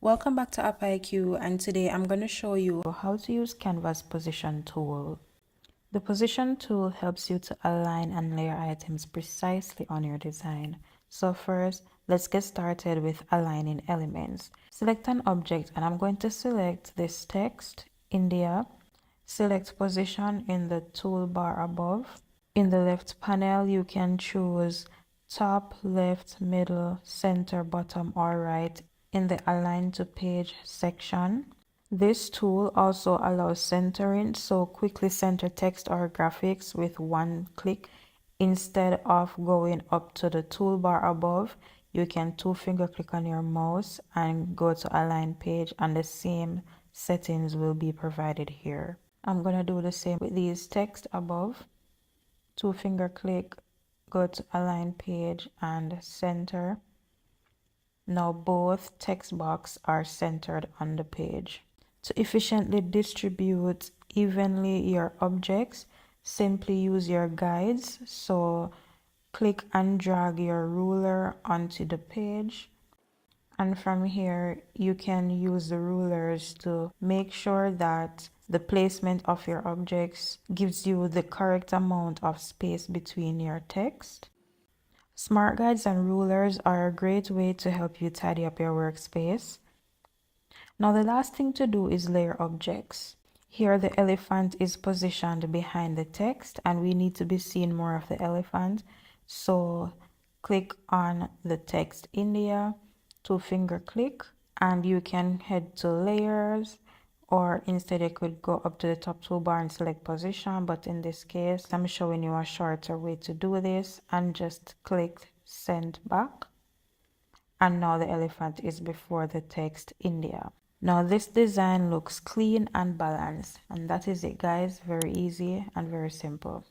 Welcome back to App IQ, and today I'm going to show you how to use Canva's position tool. The position tool helps you to align and layer items precisely on your design. So first, let's get started with aligning elements. Select an object, and I'm going to select this text, India. Select position in the toolbar above. In the left panel, you can choose top, left, middle, center, bottom, or right in the Align to Page section. This tool also allows centering, so quickly center text or graphics with one click. Instead of going up to the toolbar above, you can two-finger click on your mouse and go to Align Page, and the same settings will be provided here. I'm going to do the same with these text above. Two-finger click, go to Align Page and center. Now both text boxes are centered on the page. To efficiently distribute evenly your objects, simply use your guides. So click and drag your ruler onto the page. And from here, you can use the rulers to make sure that the placement of your objects gives you the correct amount of space between your text. Smart guides and rulers are a great way to help you tidy up your workspace. Now the last thing to do is layer objects. Here the elephant is positioned behind the text and we need to be seeing more of the elephant. So click on the text India, two-finger click, and you can head to layers, or instead you could go up to the top toolbar and select position, but in this case I'm showing you a shorter way to do this, and just click send back, and now the elephant is before the text India. Now this design looks clean and balanced, and that is it guys. Very easy and very simple.